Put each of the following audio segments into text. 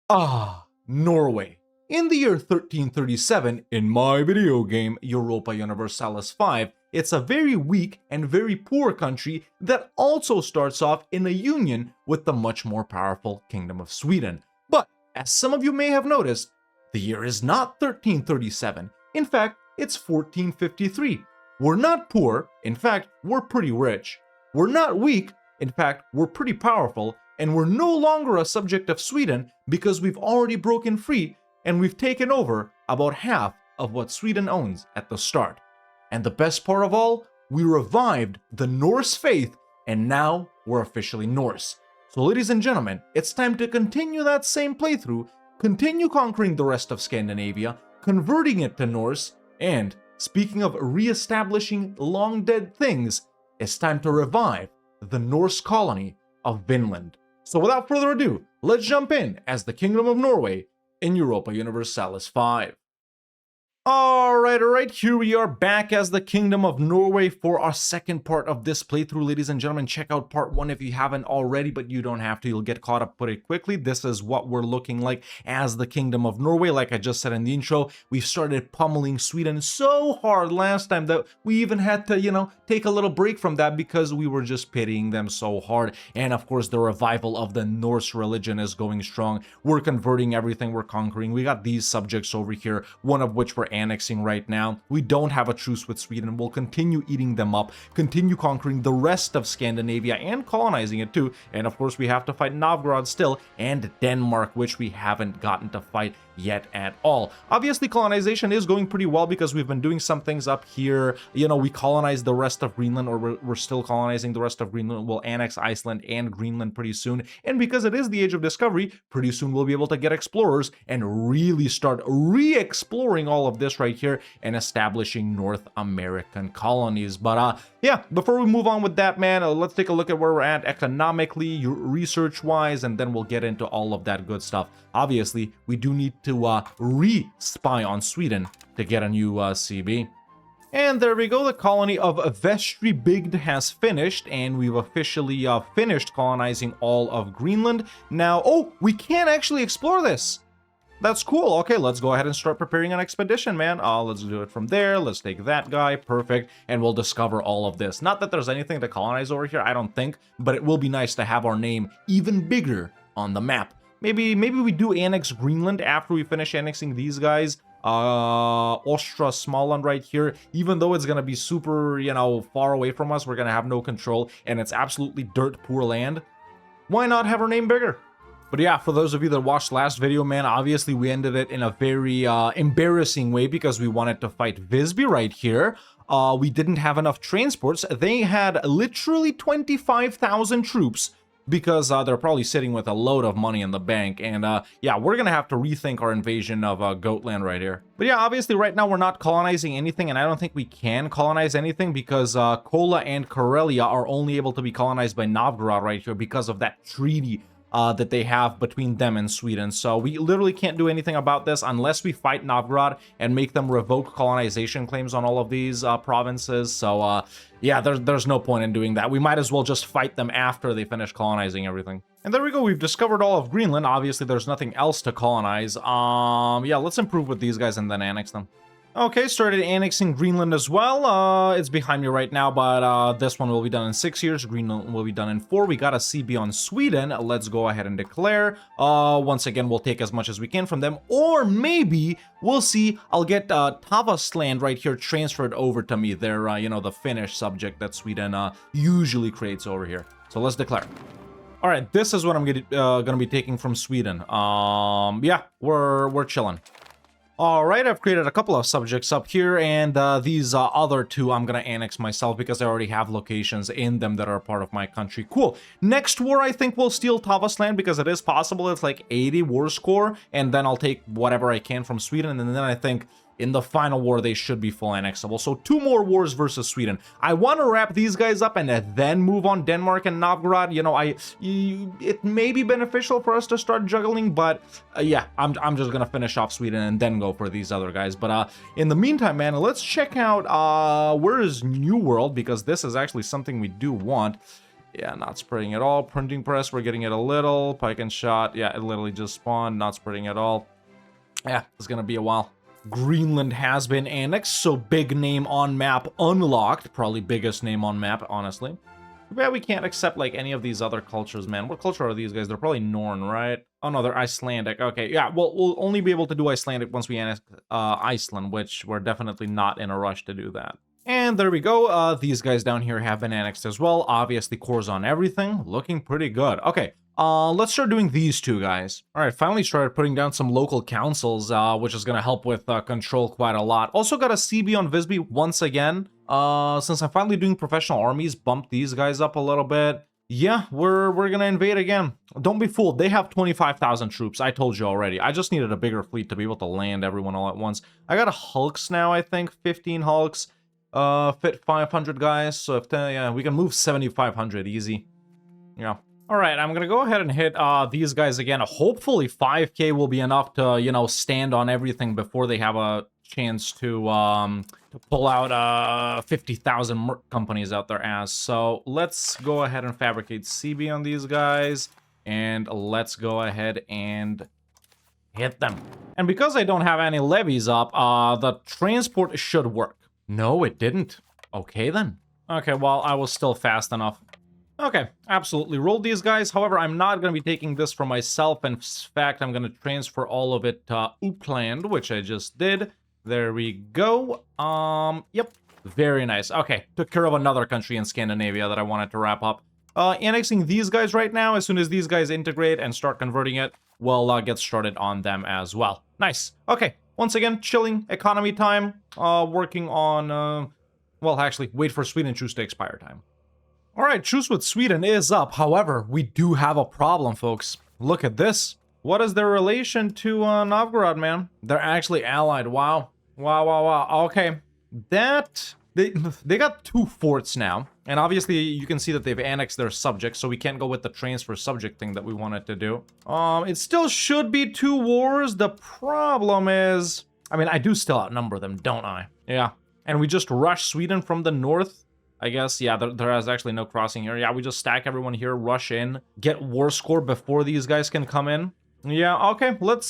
Norway. In the year 1337, in my video game Europa Universalis 5, it's a very weak and very poor country that also starts off in a union with the much more powerful Kingdom of Sweden. But, as some of you may have noticed, the year is not 1337. In fact, it's 1453. We're not poor, in fact, we're pretty rich. We're not weak, in fact, we're pretty powerful, and we're no longer a subject of Sweden because we've already broken free and we've taken over about half of what Sweden owns at the start. And the best part of all, we revived the Norse faith and now we're officially Norse. So ladies and gentlemen, it's time to continue that same playthrough, continue conquering the rest of Scandinavia, converting it to Norse, and speaking of re-establishing long dead things, it's time to revive the Norse colony of Vinland. So without further ado, let's jump in as the Kingdom of Norway in Europa Universalis 5. Alright, here we are back as the Kingdom of Norway for our second part of this playthrough, ladies and gentlemen. Check out part 1 if you haven't already, but you don't have to, you'll get caught up pretty quickly. This is what we're looking like as the Kingdom of Norway. Like I just said in the intro, we started pummeling Sweden so hard last time that we even had to, take a little break from that because we were just pitying them so hard. And of course, the revival of the Norse religion is going strong. We're converting everything we're conquering. We got these subjects over here, one of which we're annexing right now. We don't have a truce with Sweden. We'll continue eating them up, continue conquering the rest of Scandinavia and colonizing it too. And of course, we have to fight Novgorod still and Denmark, which we haven't gotten to fight yet at all. Obviously, colonization is going pretty well because we've been doing some things up here. We colonized the rest of Greenland, or we're still colonizing the rest of Greenland. We'll annex Iceland and Greenland pretty soon. And because it is the Age of Discovery, pretty soon we'll be able to get explorers and really start re-exploring all of this right here and establishing North American colonies. But yeah, before we move on with that, man, let's take a look at where we're at economically, research-wise, and then we'll get into all of that good stuff. Obviously, we do need to re-spy on Sweden to get a new CB. And there we go, the colony of Vestribygd has finished, and we've officially finished colonizing all of Greenland. Now, oh, we can actually explore this. That's cool. Okay, let's go ahead and start preparing an expedition, man. Let's do it from there. Let's take that guy. Perfect. And we'll discover all of this. Not that there's anything to colonize over here, I don't think, but it will be nice to have our name even bigger on the map. Maybe we do annex Greenland after we finish annexing these guys. Ostra Småland right here, even though it's gonna be super, far away from us, we're gonna have no control, and it's absolutely dirt poor land. Why not have our name bigger? But yeah, for those of you that watched last video, man, obviously we ended it in a very embarrassing way because we wanted to fight Visby right here. We didn't have enough transports. They had literally 25,000 troops because they're probably sitting with a load of money in the bank. And yeah, we're gonna have to rethink our invasion of Goatland right here. But yeah, obviously right now we're not colonizing anything, and I don't think we can colonize anything because Kola and Karelia are only able to be colonized by Novgorod right here because of that treaty that they have between them and Sweden. So we literally can't do anything about this unless we fight Novgorod and make them revoke colonization claims on all of these provinces. So yeah, there's no point in doing that. We might as well just fight them after they finish colonizing everything. And there we go, we've discovered all of Greenland. Obviously there's nothing else to colonize. Yeah, let's improve with these guys and then annex them. Okay, started annexing Greenland as well. It's behind me right now, but this one will be done in 6 years. Greenland will be done in 4. We got a CB on Sweden. Let's go ahead and declare. Once again, we'll take as much as we can from them. Or maybe, we'll see, I'll get Tavastland right here transferred over to me. They're, the Finnish subject that Sweden usually creates over here. So let's declare. All right, this is what I'm gonna be taking from Sweden. Yeah, we're chilling. Alright, I've created a couple of subjects up here, and these other two I'm gonna annex myself because I already have locations in them that are part of my country. Cool. Next war, I think we'll steal Tavastland because it is possible. It's like 80 war score, and then I'll take whatever I can from Sweden, and then I think in the final war, they should be full annexable. So 2 more wars versus Sweden. I want to wrap these guys up and then move on Denmark and Novgorod. It may be beneficial for us to start juggling, but yeah, I'm just gonna finish off Sweden and then go for these other guys. But in the meantime, man, let's check out where is New World, because this is actually something we do want. Yeah, not spreading at all. Printing press, we're getting it a little. Pike and shot, yeah, it literally just spawned, not spreading at all. Yeah, it's gonna be a while. Greenland has been annexed, so big name on map unlocked. Probably biggest name on map, honestly. Yeah, we can't accept, like, any of these other cultures, man. What culture are these guys? They're probably Norn, right? Oh, no, they're Icelandic. Okay, yeah, well, we'll only be able to do Icelandic once we annex Iceland, which we're definitely not in a rush to do that. And there we go. These guys down here have been annexed as well. Obviously, cores on everything. Looking pretty good. Okay, let's start doing these two guys. All right, finally started putting down some local councils, which is going to help with control quite a lot. Also got a CB on Visby once again. Since I'm finally doing professional armies, bump these guys up a little bit. Yeah, we're going to invade again. Don't be fooled. They have 25,000 troops. I told you already. I just needed a bigger fleet to be able to land everyone all at once. I got a Hulks now, I think. 15 Hulks. Fit 500 guys. So if yeah, we can move 7,500 easy. Yeah. All right, I'm gonna go ahead and hit these guys again. Hopefully 5k will be enough to, you know, stand on everything before they have a chance to pull out 50,000 merc companies out their ass. So let's go ahead and fabricate CB on these guys, and let's go ahead and hit them. And because I don't have any levies up, the transport should work. No, it didn't. Okay, then. Okay, well, I was still fast enough. Okay, absolutely. Roll these guys. However, I'm not going to be taking this for myself. In fact, I'm going to transfer all of it to Uppland, which I just did. There we go. Yep. Very nice. Okay, took care of another country in Scandinavia that I wanted to wrap up. Annexing these guys right now. As soon as these guys integrate and start converting it, we'll get started on them as well. Nice. Okay. Once again, chilling economy time, working on, well, actually, wait for Sweden truce to expire time. All right, truce with Sweden is up. However, we do have a problem, folks. Look at this. What is their relation to Novgorod, man? They're actually allied. Wow. Wow, wow, wow. Okay, they got 2 forts now. And obviously, you can see that they've annexed their subjects, so we can't go with the transfer subject thing that we wanted to do. It still should be 2 wars. The problem is, I mean, I do still outnumber them, don't I? Yeah. And we just rush Sweden from the north, I guess. Yeah, there is actually no crossing here. Yeah, we just stack everyone here, rush in, get war score before these guys can come in. Yeah, okay, let's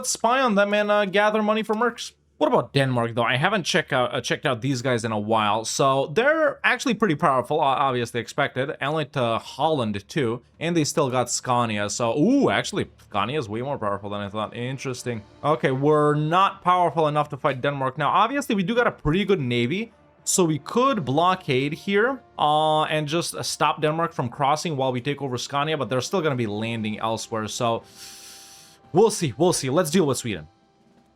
spy on them and gather money for mercs. What about Denmark, though? I haven't checked out these guys in a while, so they're actually pretty powerful, obviously expected. Allied to Holland, too, and they still got Scania, so... Ooh, actually, Scania is way more powerful than I thought. Interesting. Okay, we're not powerful enough to fight Denmark. Now, obviously, we do got a pretty good navy, so we could blockade here and just stop Denmark from crossing while we take over Scania, but they're still going to be landing elsewhere, so... We'll see, we'll see. Let's deal with Sweden.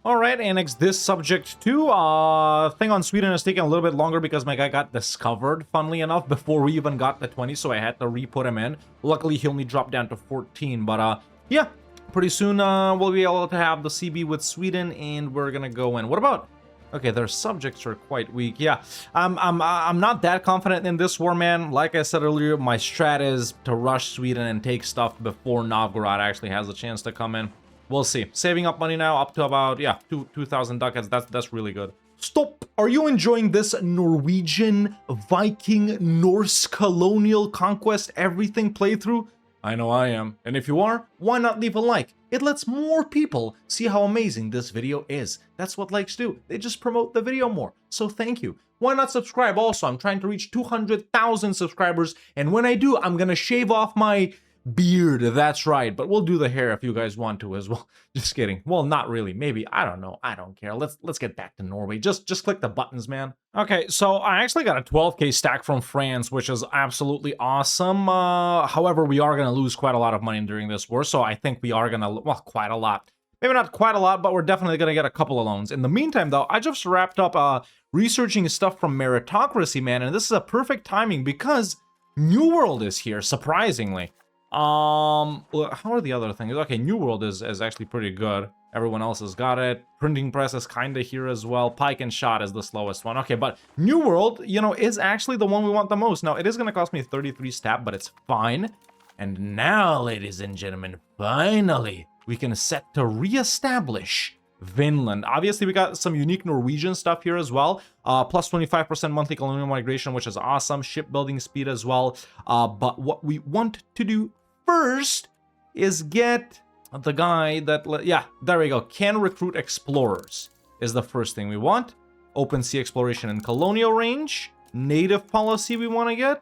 All right, annex this subject too. Thing on Sweden is taking a little bit longer because my guy got discovered, funnily enough, before we even got the 20, so I had to re-put him in. Luckily, he only dropped down to 14, but yeah, pretty soon we'll be able to have the CB with Sweden, and we're gonna go in. What about... Okay, their subjects are quite weak. Yeah, I'm not that confident in this war, man. Like I said earlier, my strat is to rush Sweden and take stuff before Novgorod actually has a chance to come in. We'll see. Saving up money now, up to about, yeah, 2,000 ducats. That's really good. Stop! Are you enjoying this Norwegian, Viking, Norse, colonial conquest, everything playthrough? I know I am. And if you are, why not leave a like? It lets more people see how amazing this video is. That's what likes do. They just promote the video more. So thank you. Why not subscribe also? I'm trying to reach 200,000 subscribers. And when I do, I'm gonna shave off my... beard, that's right, but we'll do the hair if you guys want to as well. Just kidding. Well, not really. Maybe. I don't know. I don't care. Let's get back to Norway. Just click the buttons, man. Okay, so I actually got a 12k stack from France, which is absolutely awesome. However, we are going to lose quite a lot of money during this war, so I think we are going to, well, quite a lot. Maybe not quite a lot, but we're definitely going to get a couple of loans. In the meantime, though, I just wrapped up researching stuff from Meritocracy, man, and this is a perfect timing because New World is here, surprisingly. How are the other things? Okay, New World is actually pretty good. Everyone else has got it. Printing press is kind of here as well. Pike and shot is the slowest one. Okay, but New World, you know, is actually the one we want the most. Now, it is going to cost me 33 stat, but it's fine. And now, ladies and gentlemen, finally, we can set to reestablish Vinland. Obviously, we got some unique Norwegian stuff here as well. Plus 25% monthly colonial migration, which is awesome. Shipbuilding speed as well. But what we want to do first is get the guy that, yeah, there we go. Can recruit explorers is the first thing we want. Open sea exploration and colonial range. Native policy we want to get.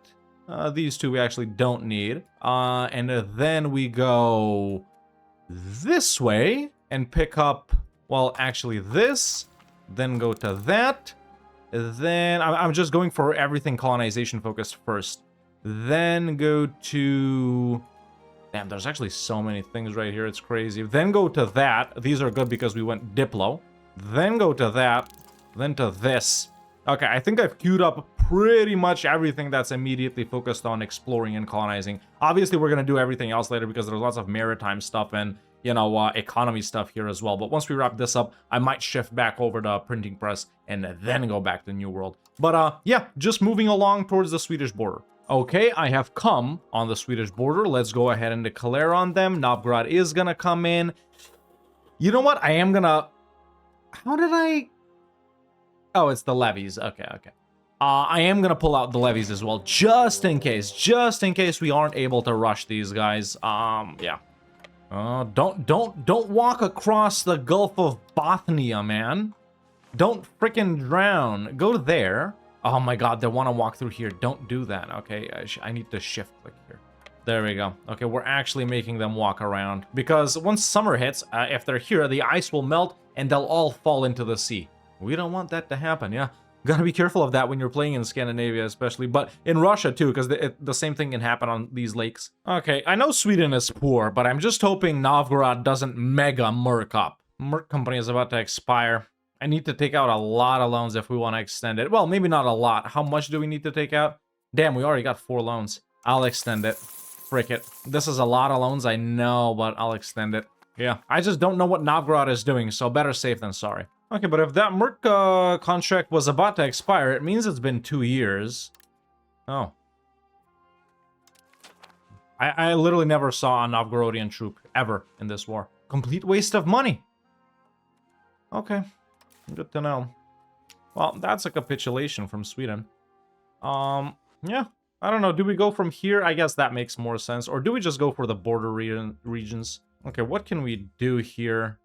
These two we actually don't need. And then we go this way and pick up, well, actually this, then go to that. Then I'm just going for everything colonization focused first. Then go to, damn, there's actually so many things right here. It's crazy. Then go to that. These are good because we went Diplo. Then go to that. Then to this. Okay, I think I've queued up pretty much everything that's immediately focused on exploring and colonizing. Obviously, we're going to do everything else later because there's lots of maritime stuff and, you know, economy stuff here as well. But once we wrap this up, I might shift back over to printing press and then go back to New World. But yeah, just moving along towards the Swedish border. Okay, I have come on the Swedish border. Let's go ahead and declare on them. Novgorod is going to come in. You know what? I am going to... How did I... Oh, it's the levies. Okay, okay. I am gonna pull out the levies as well, just in case we aren't able to rush these guys. Yeah. Don't walk across the Gulf of Bothnia, man. Don't freaking drown. Go there. Oh my God, they want to walk through here. Don't do that. Okay, I need to shift click here. There we go. Okay, we're actually making them walk around because once summer hits, if they're here, the ice will melt and they'll all fall into the sea. We don't want that to happen, yeah. Gotta be careful of that when you're playing in Scandinavia, especially, but in Russia too, because the same thing can happen on these lakes. Okay, I know Sweden is poor, but I'm just hoping Novgorod doesn't mega merc up. Merc company is about to expire. I need to take out a lot of loans if we want to extend it. Well, maybe not a lot. How much do we need to take out? Damn, we already got 4 loans. I'll extend it. Frick it. This is a lot of loans, I know, but I'll extend it. Yeah, I just don't know what Novgorod is doing, so better safe than sorry. Okay, but if that Merc contract was about to expire, it means it's been 2 years. Oh. I literally never saw a Novgorodian troop, ever, in this war. Complete waste of money. Okay, good to know. Well, that's a capitulation from Sweden. Yeah, I don't know, do we go from here? I guess that makes more sense. Or do we just go for the border regions? Okay, what can we do here?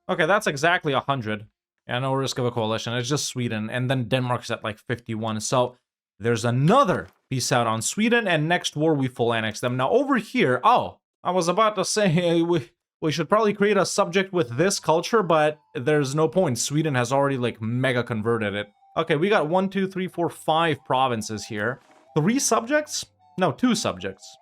Okay, that's exactly 100. Yeah, no risk of a coalition. It's just Sweden. And then Denmark's at like 51. So there's another peace out on Sweden. And next war, we full annex them. Now over here, oh, I was about to say we should probably create a subject with this culture, but there's no point. Sweden has already like mega converted it. Okay, we got 1, 2, 3, 4, 5 provinces here. 3 subjects? No, 2 subjects.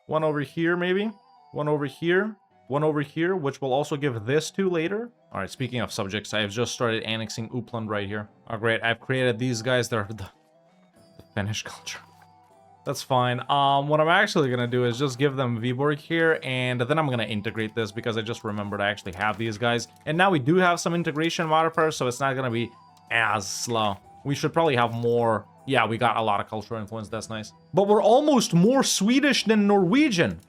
1 over here, maybe. 1 over here. 1 over here, which will also give this to later. All right, speaking of subjects, I have just started annexing Uppland right here. Oh, great. I've created these guys. They're the Finnish culture. That's fine. What I'm actually going to do is just give them Viborg here, and then I'm going to integrate this because I just remembered I actually have these guys. And now we do have some integration modifiers, so it's not going to be as slow. We should probably have more. Yeah, we got a lot of cultural influence. That's nice. But we're almost more Swedish than Norwegian.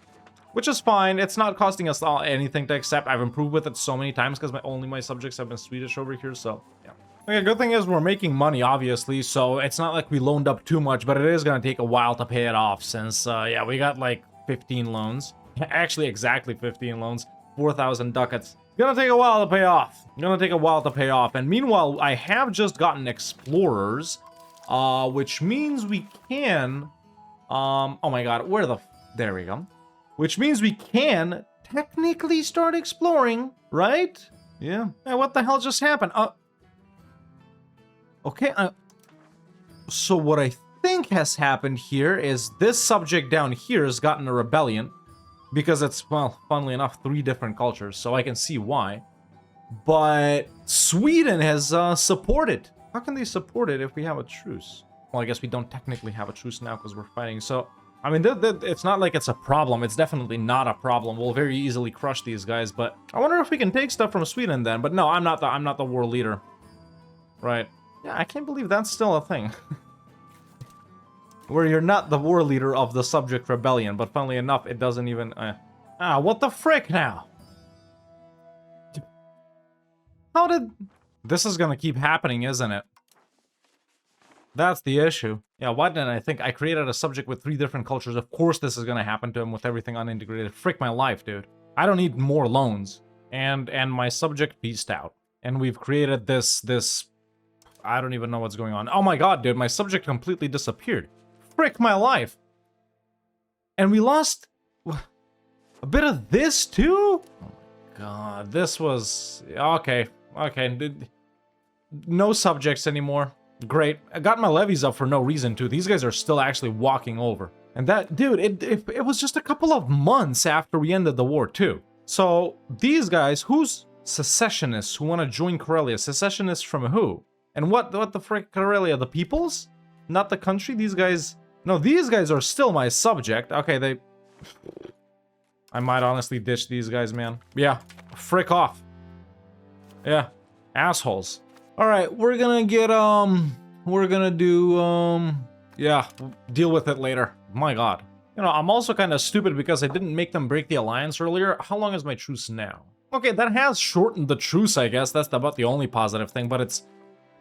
Which is fine. It's not costing us anything to accept. I've improved with it so many times because only my subjects have been Swedish over here, so yeah. Okay, good thing is we're making money, obviously, so it's not like we loaned up too much, but it is going to take a while to pay it off since, yeah, we got like 15 loans. Actually, exactly 15 loans. 4,000 ducats. It's going to take a while to pay off. And meanwhile, I have just gotten explorers, which means we can... oh my god, where the... There we go. Which means we can technically start exploring, right? Yeah. Hey, what the hell just happened? Okay, so what I think has happened here is this subject down here has gotten a rebellion because it's, well, funnily enough, 3 different cultures, so I can see why. But Sweden has supported. How can they support it if we have a truce? Well, I guess we don't technically have a truce now because we're fighting, so... I mean, it's not like it's a problem. It's definitely not a problem. We'll very easily crush these guys, but I wonder if we can take stuff from Sweden then. But no, I'm not the war leader. Right. Yeah, I can't believe that's still a thing. Where you're not the war leader of the subject rebellion, but funnily enough, it doesn't even... what the frick now? How did... This is gonna keep happening, isn't it? That's the issue. Yeah, why didn't I think I created a subject with 3 different cultures? Of course this is gonna happen to him with everything unintegrated. Frick my life, dude. I don't need more loans. And my subject beast out. And we've created this... I don't even know what's going on. Oh my god, dude, my subject completely disappeared. Frick my life. And we lost... a bit of this, too? Oh my god, this was... Okay, no subjects anymore. Great. I got my levies up for no reason, too. These guys are still actually walking over. And that... Dude, it was just a couple of months after we ended the war, too. So, these guys, who's secessionists who want to join Karelia? Secessionists from who? And what the frick, Karelia? The peoples? Not the country? These guys... No, these guys are still my subject. Okay, they... I might honestly ditch these guys, man. Yeah, frick off. Yeah, assholes. Alright, we're gonna get, we're gonna do, yeah, deal with it later. My god. You know, I'm also kind of stupid because I didn't make them break the alliance earlier. How long is my truce now? Okay, that has shortened the truce, I guess. That's about the only positive thing, but it's...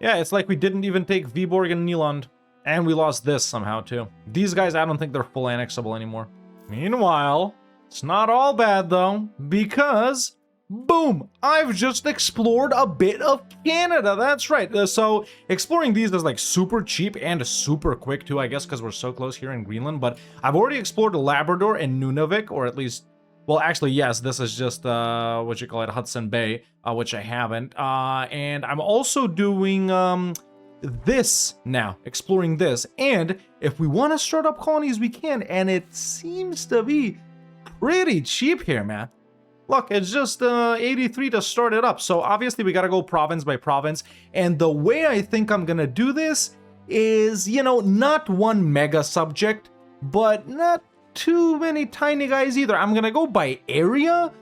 Yeah, it's like we didn't even take Viborg and Nyland. And we lost this somehow, too. These guys, I don't think they're full annexable anymore. Meanwhile, it's not all bad, though, because... Boom! I've just explored a bit of Canada, that's right. So, exploring these is like super cheap and super quick too, I guess, because we're so close here in Greenland. But I've already explored Labrador and Nunavik, or at least... Well, actually, yes, this is just, what you call it, Hudson Bay, which I haven't. And I'm also doing, this now, exploring this. And if we want to start up colonies, we can. And it seems to be pretty cheap here, man. Look, it's just 83 to start it up. So obviously we got to go province by province. And the way I think I'm going to do this is, you know, not one mega subject, but not too many tiny guys either. I'm going to go by area,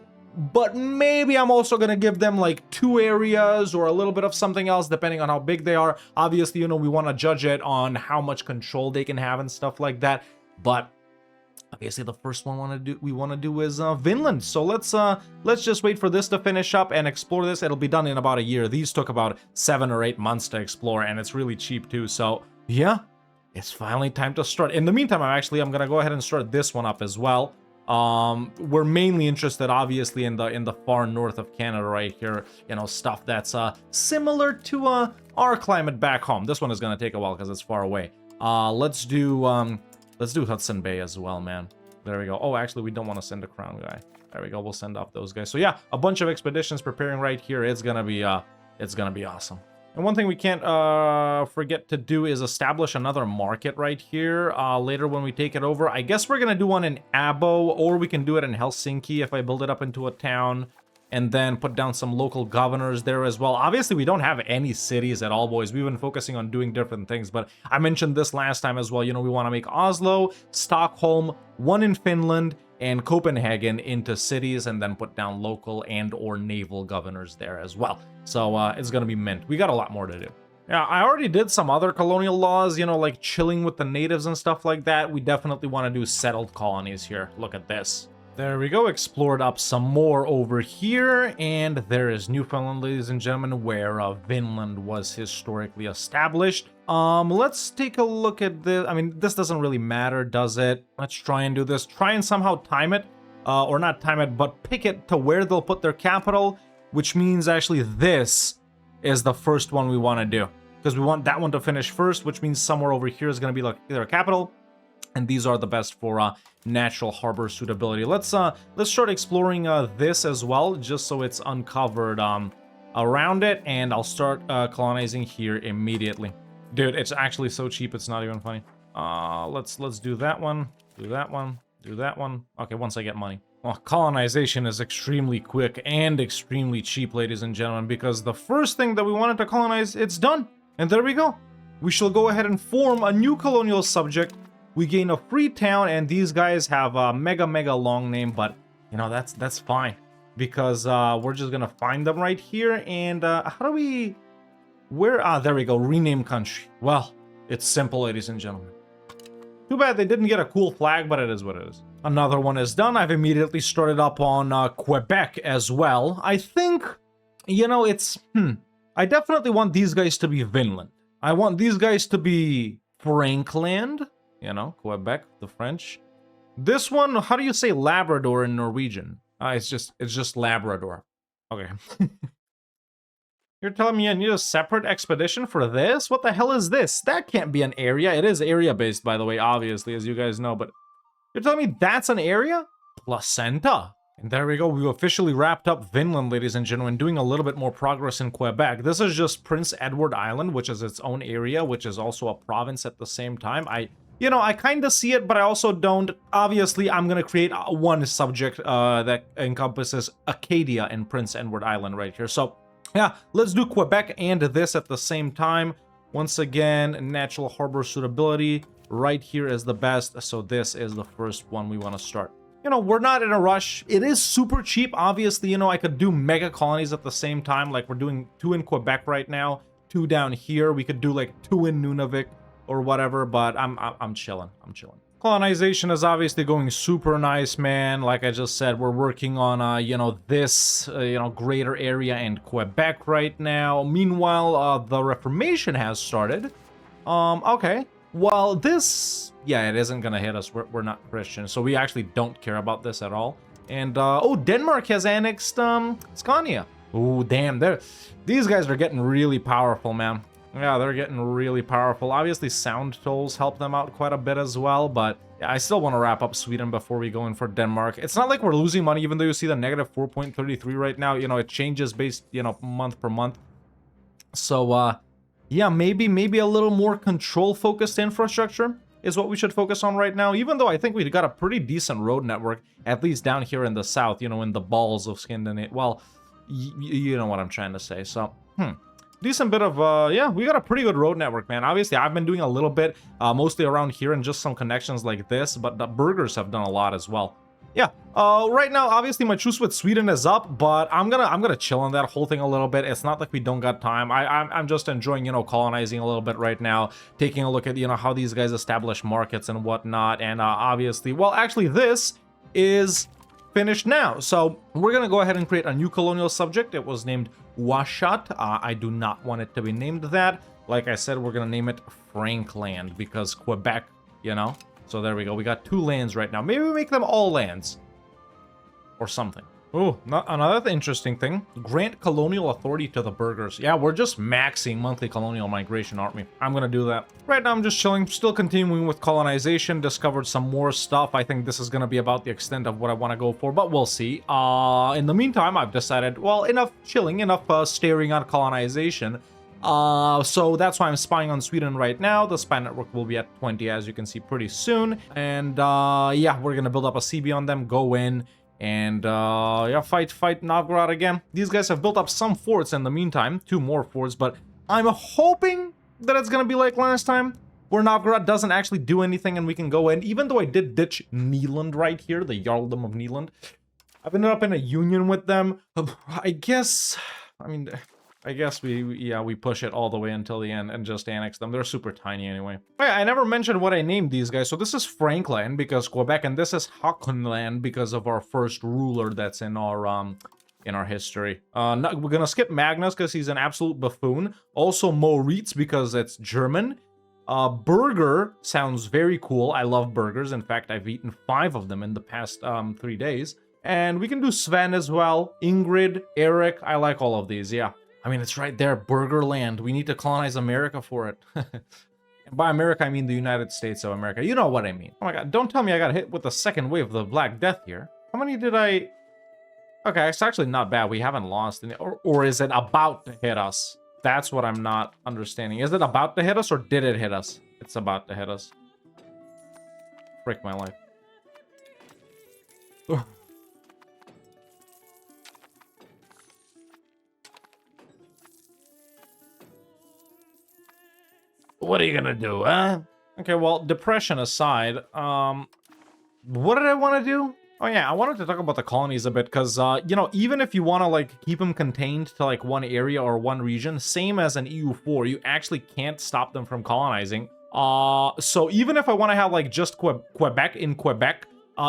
but maybe I'm also going to give them like 2 areas or a little bit of something else depending on how big they are. Obviously, you know, we want to judge it on how much control they can have and stuff like that. But obviously, the first one we want to do is Vinland. So let's just wait for this to finish up and explore this. It'll be done in about a year. These took about 7 or 8 months to explore, and it's really cheap too. So yeah, it's finally time to start. In the meantime, I'm gonna go ahead and start this one up as well. We're mainly interested, obviously, in the far north of Canada right here. You know, stuff that's similar to our climate back home. This one is gonna take a while because it's far away. Let's do Hudson Bay as well, man. There we go. Oh, actually, we don't want to send a crown guy. There we go. We'll send off those guys. So yeah, a bunch of expeditions preparing right here. It's gonna be awesome. And one thing we can't forget to do is establish another market right here later when we take it over. I guess we're gonna do one in Abo, or we can do it in Helsinki if I build it up into a town. And then put down some local governors there as well. Obviously, we don't have any cities at all, boys. We've been focusing on doing different things, but I mentioned this last time as well. You know, we want to make Oslo, Stockholm, one in Finland, and Copenhagen into cities, and then put down local and or naval governors there as well. So it's going to be mint. We got a lot more to do. Yeah, I already did some other colonial laws, you know, like chilling with the natives and stuff like that. We definitely want to do settled colonies here. Look at this. There we go, explored up some more over here, and there is Newfoundland, ladies and gentlemen, where Vinland was historically established. Let's take a look at this. I mean, this doesn't really matter, does it? Let's try and do this. Try and somehow time it, or not time it, but pick it to where they'll put their capital, which means actually this is the first one we want to do, because we want that one to finish first, which means somewhere over here is going to be like their capital. And these are the best for natural harbor suitability. Let's start exploring this as well, just so it's uncovered around it, and I'll start colonizing here immediately. Dude, it's actually so cheap, it's not even funny. Let's do that one, do that one, do that one. Okay, once I get money. Well, colonization is extremely quick and extremely cheap, ladies and gentlemen, because the first thing that we wanted to colonize, it's done. And there we go. We shall go ahead and form a new colonial subject. We gain a free town, and these guys have a mega long name, but you know, that's fine, because we're just gonna find them right here. And how do we, there we go, rename country. Well, it's simple, ladies and gentlemen. Too bad they didn't get a cool flag, but it is what it is. Another one is done. I've immediately started up on Quebec as well. I think you know, it's, I definitely want these guys to be Vinland. I want these guys to be Frankland, you know, Quebec, the French. This one, how do you say Labrador in Norwegian? It's just Labrador. Okay. You're telling me I need a separate expedition for this? What the hell is this? That can't be an area. It is area-based, by the way, obviously, as you guys know, but you're telling me that's an area? Placenta. And there we go. We officially wrapped up Vinland, ladies and gentlemen, doing a little bit more progress in Quebec. This is just Prince Edward Island, which is its own area, which is also a province at the same time. You know, I kind of see it, but I also don't. Obviously, I'm going to create one subject that encompasses Acadia and Prince Edward Island right here. So, yeah, let's do Quebec and this at the same time. Once again, natural harbor suitability right here is the best. So this is the first one we want to start. You know, we're not in a rush. It is super cheap. Obviously, you know, I could do mega colonies at the same time. Like we're doing 2 in Quebec right now, 2 down here. We could do like 2 in Nunavik or whatever, but I'm chilling. I'm chilling. Colonization is obviously going super nice, man. Like I just said, we're working on, you know, this, you know, greater area in Quebec right now. Meanwhile, the Reformation has started. Okay. Well, this, yeah, it isn't gonna hit us. We're not Christian, so we actually don't care about this at all. And, oh, Denmark has annexed, Scania. Oh, damn, these guys are getting really powerful, man. Yeah, they're getting really powerful. Obviously, sound tolls help them out quite a bit as well, but yeah, I still want to wrap up Sweden before we go in for Denmark. It's not like we're losing money, even though you see the negative 4.33 right now. You know, it changes based, you know, month per month. So, yeah, maybe a little more control-focused infrastructure is what we should focus on right now, even though I think we've got a pretty decent road network, at least down here in the south, you know, in the balls of Scandinavia. Well, you know what I'm trying to say. So, decent bit of, yeah, we got a pretty good road network, man. Obviously, I've been doing a little bit, mostly around here and just some connections like this, but the burgers have done a lot as well. Yeah, right now, obviously, my truce with Sweden is up, but I'm gonna chill on that whole thing a little bit. It's not like we don't got time. I'm just enjoying, you know, colonizing a little bit right now, taking a look at, you know, how these guys establish markets and whatnot, and obviously, well, actually, this is finished now. So we're gonna go ahead and create a new colonial subject. It was named Washat. I do not want it to be named that. Like I said, we're gonna name it Frankland because Quebec, you know. So there we go. We got 2 lands right now. Maybe we make them all lands or something. Oh, another interesting thing. Grant colonial authority to the burghers. Yeah, we're just maxing monthly colonial migration, aren't we? I'm gonna do that. Right now, I'm just chilling, still continuing with colonization. Discovered some more stuff. I think this is gonna be about the extent of what I want to go for, but we'll see. In the meantime, I've decided, well, enough chilling, enough staring at colonization. So that's why I'm spying on Sweden right now. The spy network will be at 20, as you can see, pretty soon. And yeah, we're gonna build up a CB on them, go in, and yeah, fight Novgorod again. These guys have built up some forts in the meantime, 2 more forts, but I'm hoping that it's gonna be like last time, where Novgorod doesn't actually do anything and we can go in. Even though I did ditch Neeland right here, the Jarldom of Neeland, I've ended up in a union with them. I guess, I mean, I guess we push it all the way until the end and just annex them. They're super tiny anyway. Oh yeah, I never mentioned what I named these guys. So this is Frankland because Quebec, and this is Hakonland because of our first ruler that's in our history. We're gonna skip Magnus because he's an absolute buffoon. Also Moritz because it's German. Burger sounds very cool. I love burgers. In fact, I've eaten 5 of them in the past 3 days. And we can do Sven as well. Ingrid, Eric. I like all of these. Yeah. I mean, it's right there, Burgerland. We need to colonize America for it. And by America, I mean the United States of America. You know what I mean. Oh my god, don't tell me I got hit with the second wave of the Black Death here. How many did I... Okay, it's actually not bad. We haven't lost any... Or is it about to hit us? That's what I'm not understanding. Is it about to hit us or did it hit us? It's about to hit us. Frick my life. What are you gonna do, huh? Okay, well, depression aside, what did I want to do? Oh yeah, I wanted to talk about the colonies a bit, because, you know, even if you want to, like, keep them contained to, like, one area or one region, same as an EU4, you actually can't stop them from colonizing. So even if I want to have, like, just Quebec in Quebec,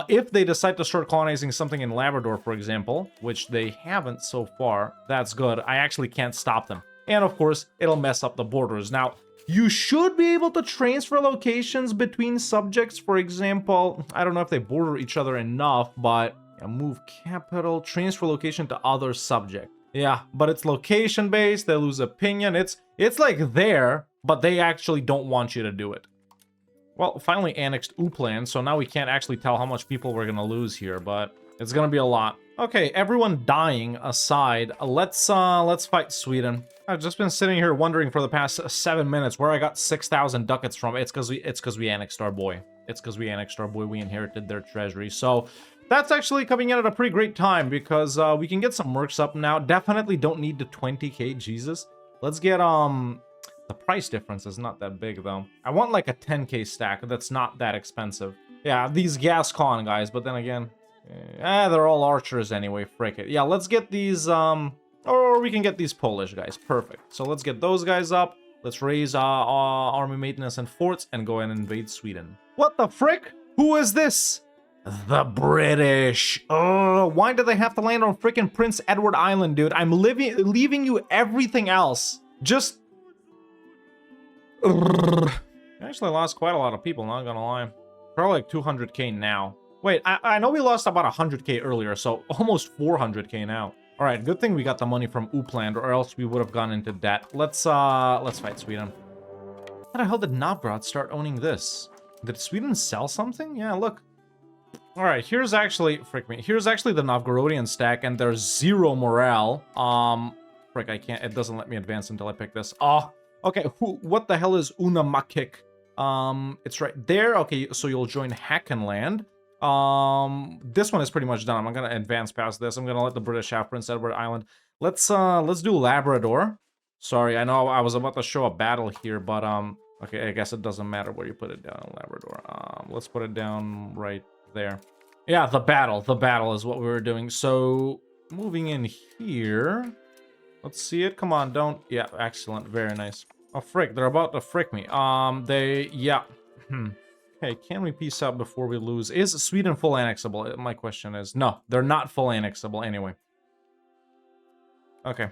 If they decide to start colonizing something in Labrador, for example, which they haven't so far, that's good. I actually can't stop them. And of course, it'll mess up the borders. Now, you should be able to transfer locations between subjects. For example, I don't know if they border each other enough, but move capital, transfer location to other subject. Yeah, but it's location based. They lose opinion. It's like there, but they actually don't want you to do it. Well, finally annexed Upland, so now we can't actually tell how much people we're gonna lose here, but it's gonna be a lot. Okay, everyone dying aside, let's fight Sweden. I've just been sitting here wondering for the past 7 minutes where I got 6,000 ducats from. It's because we annexed our boy. It's because we annexed our boy. We inherited their treasury. So that's actually coming in at a pretty great time because we can get some mercs up now. Definitely don't need the 20k. Jesus. Let's get the price difference is not that big though. I want like a 10k stack that's not that expensive. Yeah, these Gascon guys, but then again, they're all archers anyway, frick it. Yeah, let's get these, or we can get these Polish guys, perfect. So let's get those guys up. Let's raise army maintenance and forts and go and invade Sweden. What the frick? Who is this? The British. Oh, why did they have to land on frickin' Prince Edward Island, dude? I'm leaving you everything else. Just... I actually lost quite a lot of people, not gonna lie. Probably like 200k now. Wait, I know we lost about 100k earlier, so almost 400k now. All right, good thing we got the money from Upland, or else we would have gone into debt. Let's fight Sweden. How the hell did Novgorod start owning this? Did Sweden sell something? Yeah, look. All right, here's actually, frick me. Here's actually the Novgorodian stack, and there's 0 morale. Frick, I can't. It doesn't let me advance until I pick this. Oh. Okay, what the hell is Unamakik? It's right there. Okay, so you'll join Hackenland. This one is pretty much done. I'm gonna advance past this. I'm gonna let the British have Prince Edward Island. Let's do Labrador. Sorry, I know I was about to show a battle here, but okay, I guess it doesn't matter where you put it down in Labrador. Let's put it down right there. Yeah, the battle is what we were doing. So moving in here. Let's see it. Come on, don't. Yeah, excellent. Very nice. Oh, frick. They're about to frick me. Yeah. Okay, can we peace out before we lose? Is Sweden full annexable? My question is, no, they're not full annexable anyway. Okay.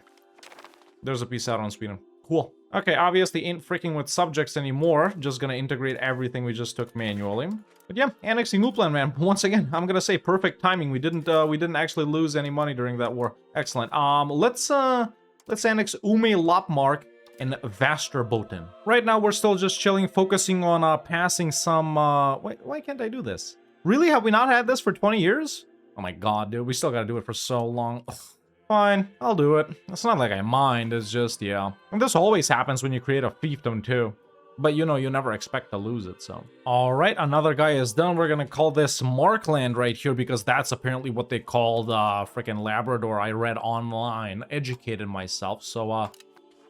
There's a peace out on Sweden. Cool. Okay, obviously ain't freaking with subjects anymore. Just gonna integrate everything we just took manually. But yeah, annexing Upland, man. Once again, I'm gonna say perfect timing. We didn't actually lose any money during that war. Excellent. Let's annex Ume Lapmark and Vasterbotten. Right now, we're still just chilling, focusing on passing some. Why can't I do this? Really? Have we not had this for 20 years? Oh my god, dude, we still gotta do it for so long. Ugh. Fine, I'll do it. It's not like I mind, it's just, yeah. And this always happens when you create a fiefdom too. But you know, you never expect to lose it, so. Alright, another guy is done. We're gonna call this Markland right here because that's apparently what they called freaking Labrador. I read online, educated myself, so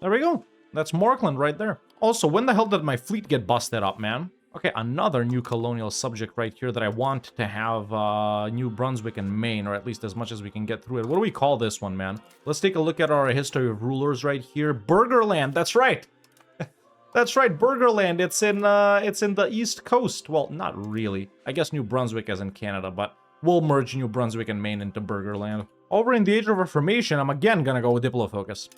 there we go. That's Markland right there. Also, when the hell did my fleet get busted up, man? Okay, another new colonial subject right here that I want to have New Brunswick and Maine, or at least as much as we can get through it. What do we call this one, man? Let's take a look at our history of rulers right here. Burgerland, that's right! That's right, Burgerland. It's in the East Coast. Well, not really. I guess New Brunswick is in Canada, but we'll merge New Brunswick and Maine into Burgerland. Over in the Age of Reformation, I'm again gonna go with Diplofocus.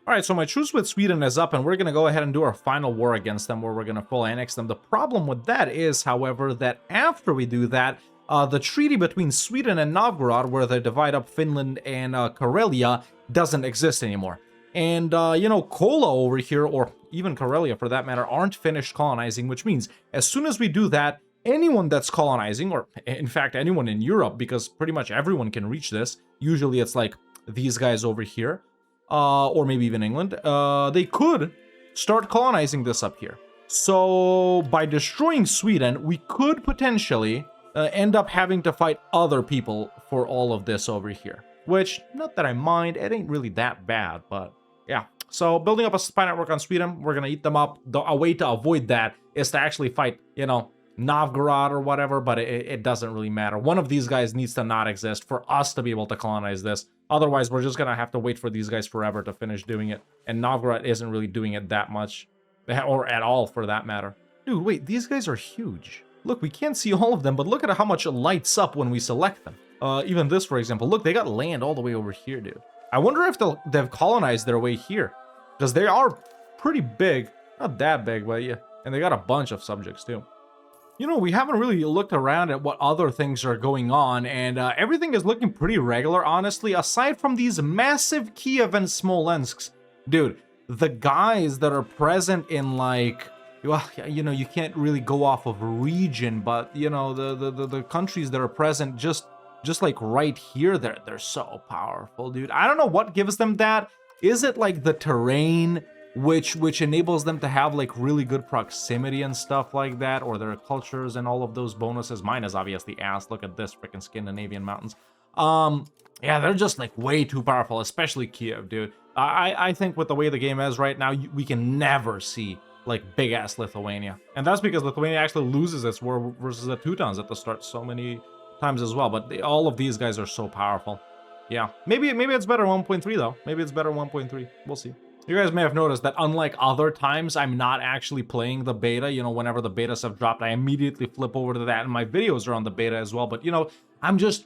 Alright, so my truce with Sweden is up, and we're gonna go ahead and do our final war against them, where we're gonna full annex them. The problem with that is, however, that after we do that, the treaty between Sweden and Novgorod, where they divide up Finland and Karelia, doesn't exist anymore. And, you know, Kola over here, or even Karelia for that matter, aren't finished colonizing, which means as soon as we do that, anyone that's colonizing, or in fact anyone in Europe, because pretty much everyone can reach this, usually it's like these guys over here, or maybe even England, they could start colonizing this up here. So by destroying Sweden, we could potentially end up having to fight other people for all of this over here. Which, not that I mind, it ain't really that bad, but yeah. So building up a spy network on Sweden, we're gonna eat them up. A way to avoid that is to actually fight, you know, Novgorod or whatever, but it doesn't really matter. One of these guys needs to not exist for us to be able to colonize this. Otherwise, we're just gonna have to wait for these guys forever to finish doing it. And Novgorod isn't really doing it that much. Or at all, for that matter. Dude, wait, these guys are huge. Look, we can't see all of them, but look at how much it lights up when we select them. Even this, for example. Look, they got land all the way over here, dude. I wonder if they've colonized their way here. Because they are pretty big. Not that big, but yeah. And they got a bunch of subjects, too. You know, we haven't really looked around at what other things are going on, and everything is looking pretty regular, honestly, aside from these massive Kiev and Smolensk. Dude, the guys that are present in, like, well, you know, you can't really go off of region, but, you know, the countries that are present just like right here, they're so powerful, dude. I don't know what gives them that. Is it like the terrain, which enables them to have like really good proximity and stuff like that, or their cultures and all of those bonuses? Mine is obviously ass. Look at this freaking Scandinavian mountains. Yeah, they're just like way too powerful, especially Kiev, dude. I think with the way the game is right now, we can never see like big ass Lithuania, and that's because Lithuania actually loses its war versus the Teutons at the start so many times as well. But all of these guys are so powerful. Yeah, maybe it's better 1.3 though. Maybe it's better 1.3. We'll see. You guys may have noticed that unlike other times, I'm not actually playing the beta. You know, whenever the betas have dropped, I immediately flip over to that, and my videos are on the beta as well. But you know, I'm just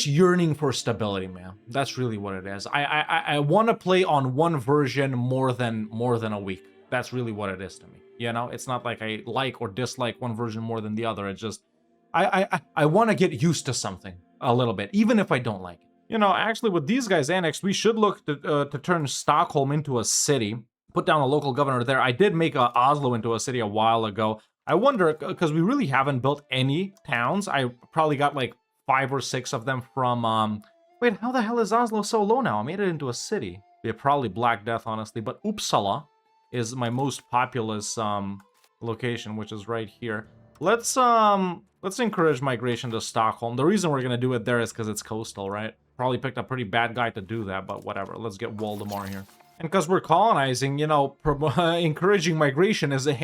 yearning for stability, man. That's really what it is. I want to play on one version more than a week. That's really what it is to me. You know, it's not like I like or dislike one version more than the other. It's just I want to get used to something a little bit, even if I don't like it. You know, actually, with these guys annexed, we should look to turn Stockholm into a city, put down a local governor there. I did make Oslo into a city a while ago. I wonder, because we really haven't built any towns. I probably got like 5 or 6 of them from, wait, how the hell is Oslo so low now? I made it into a city. Yeah, probably Black Death, honestly. But Uppsala is my most populous location, which is right here. Let's encourage migration to Stockholm. The reason we're gonna do it there is because it's coastal, right? Probably picked a pretty bad guy to do that, but whatever. Let's get Waldemar here. And because we're colonizing, you know, encouraging migration is it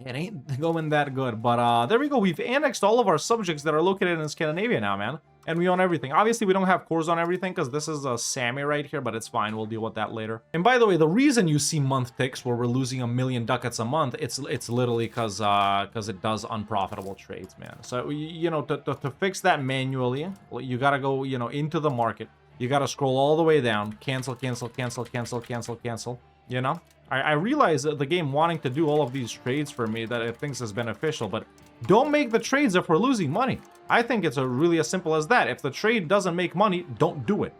ain't going that good. But there we go. We've annexed all of our subjects that are located in Scandinavia now, man. And we own everything. Obviously, we don't have cores on everything because this is a Sami right here, but it's fine. We'll deal with that later. And by the way, the reason you see month ticks where we're losing 1 million ducats a month, it's literally because it does unprofitable trades, man. So, you know, to fix that manually, you got to go, you know, into the market. You got to scroll all the way down. Cancel, cancel, cancel, cancel, cancel, cancel. You know? I realize that the game wanting to do all of these trades for me that it thinks is beneficial, but don't make the trades if we're losing money. I think it's really as simple as that. If the trade doesn't make money, don't do it,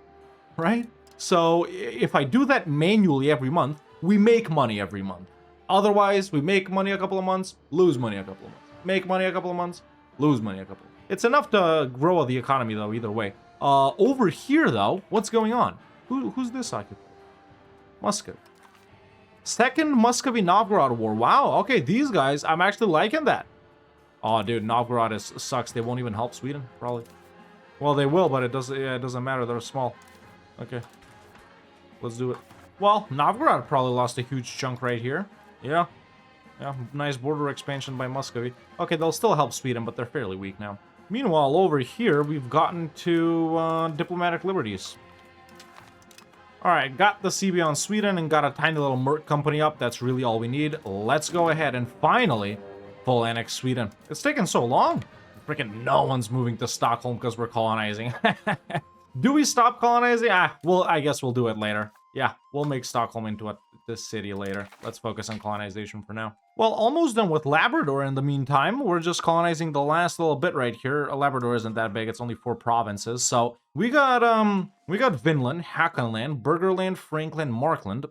right? So if I do that manually every month, we make money every month. Otherwise, we make money a couple of months, lose money a couple of months. Make money a couple of months, lose money a couple of months. It's enough to grow the economy, though, either way. Over here, though, what's going on? Who's this occupied? Muscovy. Second Muscovy-Novgorod War. Wow, okay, these guys, I'm actually liking that. Oh, dude, Novgorod sucks. They won't even help Sweden, probably. Well, they will, but it doesn't matter. They're small. Okay. Let's do it. Well, Novgorod probably lost a huge chunk right here. Yeah. Yeah, nice border expansion by Muscovy. Okay, they'll still help Sweden, but they're fairly weak now. Meanwhile, over here, we've gotten to diplomatic liberties. Alright, got the CB on Sweden and got a tiny little merc company up. That's really all we need. Let's go ahead and finally full annex Sweden. It's taken so long. Freaking no one's moving to Stockholm because we're colonizing. Do we stop colonizing? Well, I guess we'll do it later. Yeah, we'll make Stockholm into this city later. Let's focus on colonization for now. Well, almost done with Labrador in the meantime. We're just colonizing the last little bit right here. Labrador isn't that big. It's only 4 provinces. So we got Vinland, Hakonland, Burgerland, Frankland, Markland.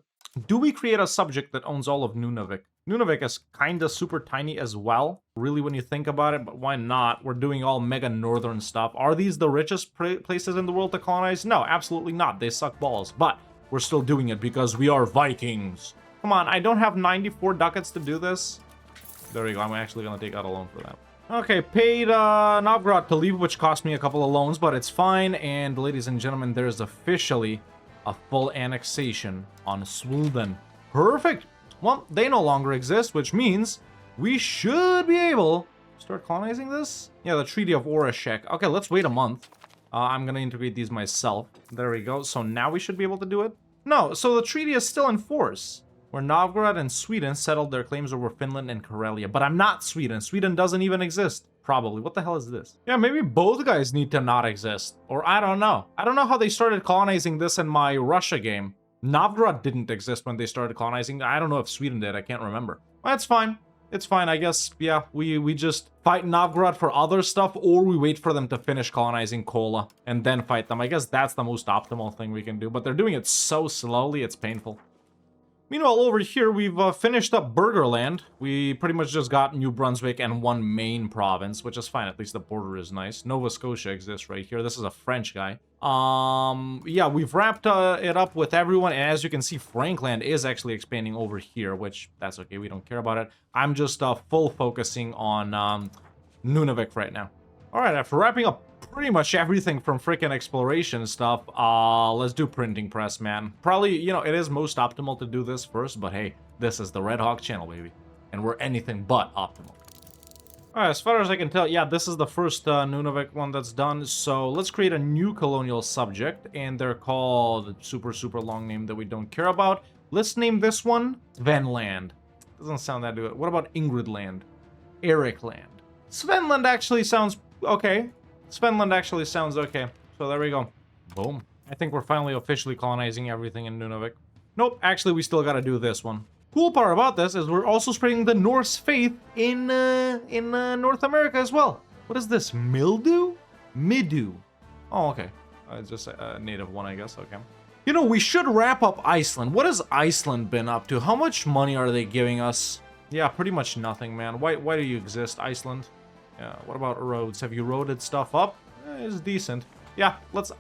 Do we create a subject that owns all of Nunavik? Nunavik is kind of super tiny as well, really, when you think about it, but why not? We're doing all mega northern stuff. Are these the richest places in the world to colonize? No, absolutely not. They suck balls, but we're still doing it because we are Vikings. Come on, I don't have 94 ducats to do this. There we go. I'm actually going to take out a loan for that. Okay, paid Novgorod to leave, which cost me a couple of loans, but it's fine. And ladies and gentlemen, there's officially a full annexation on Sweden. Perfect. Well, they no longer exist, which means we should be able to start colonizing this. Yeah, the Treaty of Oreshek. Okay, let's wait a month. I'm going to integrate these myself. There we go. So now we should be able to do it. No, so the treaty is still in force. where Novgorod and Sweden settled their claims over Finland and Karelia. But I'm not Sweden. Sweden doesn't even exist. Probably. What the hell is this? Yeah, maybe both guys need to not exist. Or I don't know. I don't know how they started colonizing this in my Russia game. Novgorod didn't exist when they started colonizing. I don't know if Sweden did. I can't remember. That's fine. It's fine, I guess. Yeah, we just fight Novgorod for other stuff, or we wait for them to finish colonizing Kola and then fight them. I guess that's the most optimal thing we can do, but they're doing it so slowly, it's painful. Meanwhile, over here, we've finished up Burgerland. We pretty much just got New Brunswick and one main province, which is fine. At least the border is nice. Nova Scotia exists right here. This is a French guy. Yeah, we've wrapped it up with everyone. And as you can see, Frankland is actually expanding over here, which that's okay. We don't care about it. I'm just full focusing on Nunavik right now. All right, after wrapping up pretty much everything from freaking exploration stuff, let's do printing press, man. Probably, you know, it is most optimal to do this first, but hey, this is the Red Hawk channel, baby. And we're anything but optimal. All right, as far as I can tell, yeah, this is the first Nunavik one that's done. So let's create a new colonial subject, and they're called super long name that we don't care about. Let's name this one VINLAND. Doesn't sound that good. What about Ingridland? Ericland. Svenland actually sounds okay. Svenland actually sounds okay. So there we go. Boom. I think we're finally officially colonizing everything in Nunavik. Nope, actually we still gotta do this one. Cool part about this is we're also spreading the Norse faith in North America as well. What is this? Mildew? Midu. Oh, okay. It's just a native one, I guess. Okay. You know, we should wrap up Iceland. What has Iceland been up to? How much money are they giving us? Yeah, pretty much nothing, man. Why do you exist, Iceland? Yeah, what about roads? Have you roaded stuff up? It's decent. Yeah, let's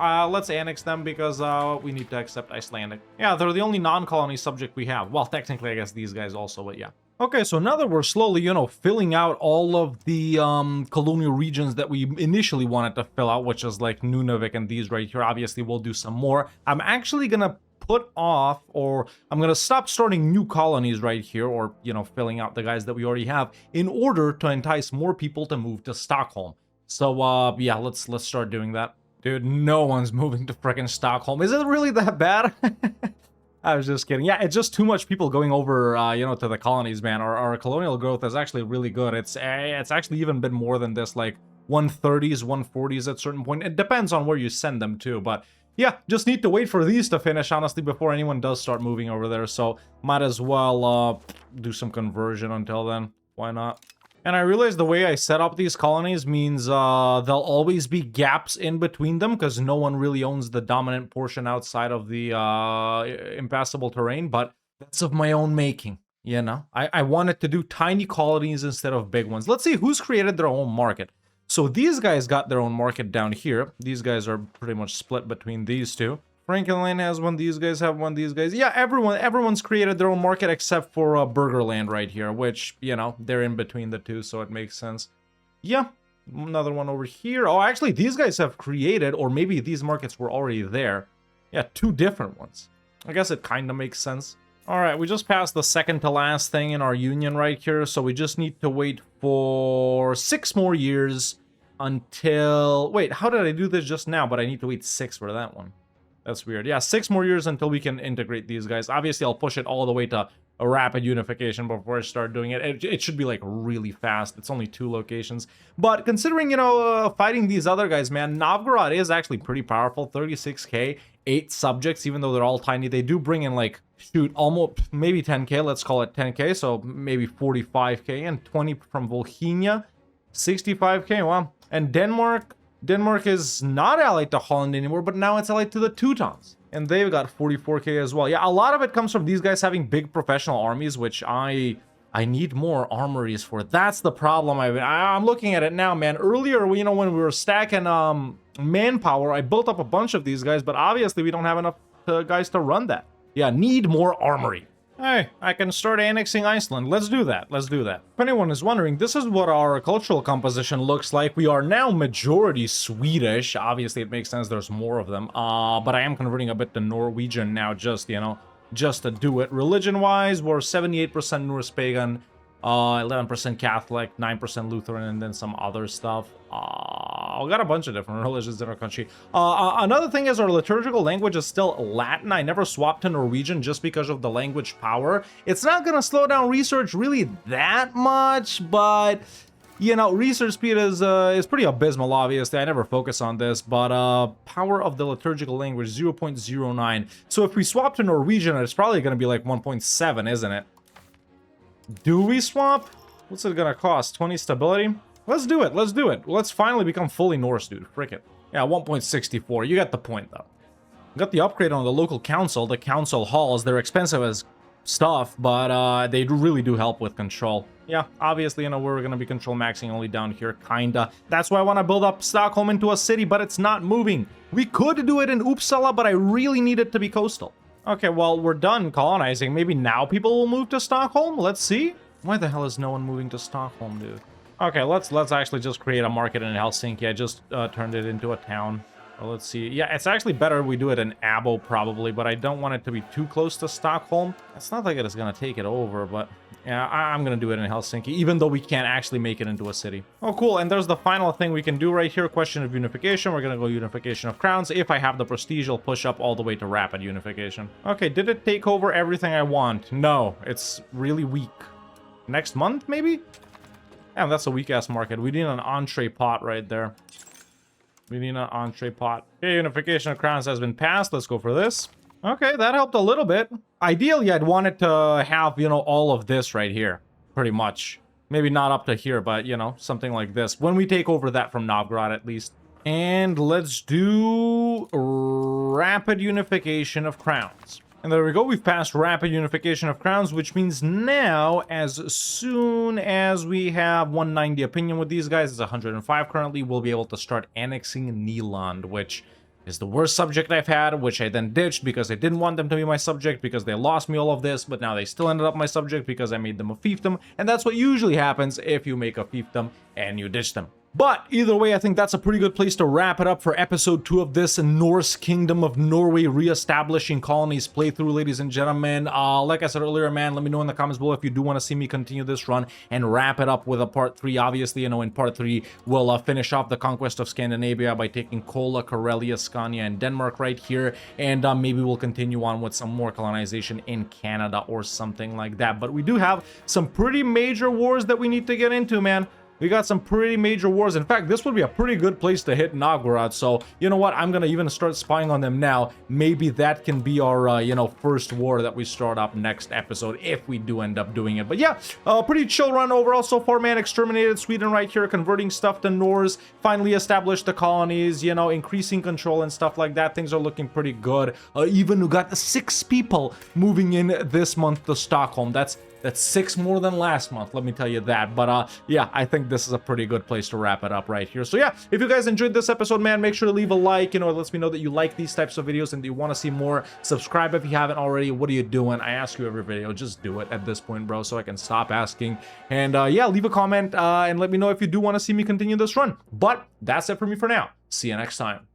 annex them because we need to accept Icelandic. Yeah, they're the only non-colony subject we have. Well, technically, I guess these guys also, but yeah. Okay, so now that we're slowly, you know, filling out all of the colonial regions that we initially wanted to fill out, which is like Nunavik and these right here, obviously we'll do some more. I'm actually gonna put off, or I'm gonna stop starting new colonies right here, or, you know, filling out the guys that we already have in order to entice more people to move to Stockholm. So, yeah, let's start doing that. Dude, no one's moving to frickin' Stockholm. Is it really that bad? I was just kidding. Yeah, it's just too much people going over, you know, to the colonies, man. Our colonial growth is actually really good. It's actually even been more than this, like 130s, 140s at certain point. It depends on where you send them to, but yeah, just need to wait for these to finish, honestly, before anyone does start moving over there. So might as well do some conversion until then. Why not? And I realized the way I set up these colonies means there'll always be gaps in between them because no one really owns the dominant portion outside of the impassable terrain, but that's of my own making, you know? I wanted to do tiny colonies instead of big ones. Let's see who's created their own market. So these guys got their own market down here. These guys are pretty much split between these two. Frankenland has one, these guys have one, these guys. Yeah, everyone's created their own market except for Burgerland right here, which, you know, they're in between the two, so it makes sense. Yeah, another one over here. Oh, actually, these guys have created, or maybe these markets were already there. Yeah, two different ones. I guess it kind of makes sense. All right, we just passed the second to last thing in our union right here, so we just need to wait for 6 more years until... Wait, how did I do this just now? But I need to wait 6 for that one. That's weird. Yeah, 6 more years until we can integrate these guys. Obviously, I'll push it all the way to a rapid unification before I start doing it. It should be, like, really fast. It's only 2 locations. But considering, you know, fighting these other guys, man, Novgorod is actually pretty powerful. 36k, 8 subjects, even though they're all tiny. They do bring in, like, shoot, almost, maybe 10k. Let's call it 10k, so maybe 45k. And 20 from Volhynia, 65k, wow. And Denmark is not allied to Holland anymore, but now it's allied to the Teutons. And they've got 44k as well. Yeah, a lot of it comes from these guys having big professional armies, which I need more armories for. That's the problem. I'm looking at it now, man. Earlier, you know, when we were stacking manpower, I built up a bunch of these guys, but obviously we don't have enough guys to run that. Yeah, need more armory. Hey, I can start annexing Iceland. Let's do that. Let's do that. If anyone is wondering, this is what our cultural composition looks like. We are now majority Swedish. Obviously, it makes sense. There's more of them. But I am converting a bit to Norwegian now, just, you know, just to do it. Religion-wise, we're 78% Norse pagan, 11% Catholic, 9% Lutheran, and then some other stuff. We got a bunch of different religions in our country. Another thing is our liturgical language is still Latin. I never swapped to Norwegian just because of the language power. It's not going to slow down research really that much, but you know, research speed is pretty abysmal, obviously. I never focus on this, but power of the liturgical language, 0.09. So if we swap to Norwegian, it's probably going to be like 1.7, isn't it? Do we swap? What's it going to cost? 20 stability? Let's do it. Let's do it. Let's finally become fully Norse, dude. Frick it. Yeah, 1.64. You got the point, though. Got the upgrade on the local council, the council halls. They're expensive as stuff, but they really do help with control. Yeah, obviously, you know, we're going to be control maxing only down here, kinda. That's why I want to build up Stockholm into a city, but it's not moving. We could do it in Uppsala, but I really need it to be coastal. Okay, well, we're done colonizing. Maybe now people will move to Stockholm? Let's see. Why the hell is no one moving to Stockholm, dude? Okay, let's actually just create a market in Helsinki. I just turned it into a town. Well, let's see. Yeah, it's actually better we do it in Abo, probably, but I don't want it to be too close to Stockholm. It's not like it's going to take it over, but yeah, I'm going to do it in Helsinki, even though we can't actually make it into a city. Oh, cool. And there's the final thing we can do right here. Question of unification. We're going to go unification of crowns. If I have the prestige, I'll push up all the way to rapid unification. Okay, did it take over everything I want? No, it's really weak. Next month, maybe? Damn, that's a weak-ass market. We need an entree pot right there. We need an entree pot. Okay, unification of crowns has been passed. Let's go for this. Okay, that helped a little bit. Ideally, I'd want it to have, you know, all of this right here. Pretty much. Maybe not up to here, but, you know, something like this. When we take over that from Novgorod, at least. And let's do rapid unification of crowns. And there we go, we've passed rapid unification of crowns, which means now, as soon as we have 190 opinion with these guys, it's 105 currently, we'll be able to start annexing Nyland, which is the worst subject I've had, which I then ditched because I didn't want them to be my subject because they lost me all of this, but now they still ended up my subject because I made them a fiefdom, and that's what usually happens if you make a fiefdom and you ditch them. But either way, I think that's a pretty good place to wrap it up for episode 2 of this Norse Kingdom of Norway Reestablishing Colonies playthrough, ladies and gentlemen. Like I said earlier, man, let me know in the comments below if you do want to see me continue this run and wrap it up with a part 3. Obviously, you know, in part 3, we'll finish off the conquest of Scandinavia by taking Kola, Karelia, Scania, and Denmark right here. And maybe we'll continue on with some more colonization in Canada or something like that. But we do have some pretty major wars that we need to get into, man. We got some pretty major wars. In fact, this would be a pretty good place to hit Novgorod. So, you know what? I'm going to even start spying on them now. Maybe that can be our, you know, first war that we start up next episode if we do end up doing it. But yeah, pretty chill run overall so far, man. Exterminated Sweden right here, converting stuff to Norse, finally established the colonies, you know, increasing control and stuff like that. Things are looking pretty good. Even we got 6 people moving in this month to Stockholm. That's 6 more than last month, let me tell you that. But yeah, I think this is a pretty good place to wrap it up right here. So yeah, if you guys enjoyed this episode, man, make sure to leave a like. You know, it lets me know that you like these types of videos and you want to see more. Subscribe if you haven't already. What are you doing? I ask you every video. Just do it at this point, bro, so I can stop asking. And yeah, leave a comment and let me know if you do want to see me continue this run. But that's it for me for now. See you next time.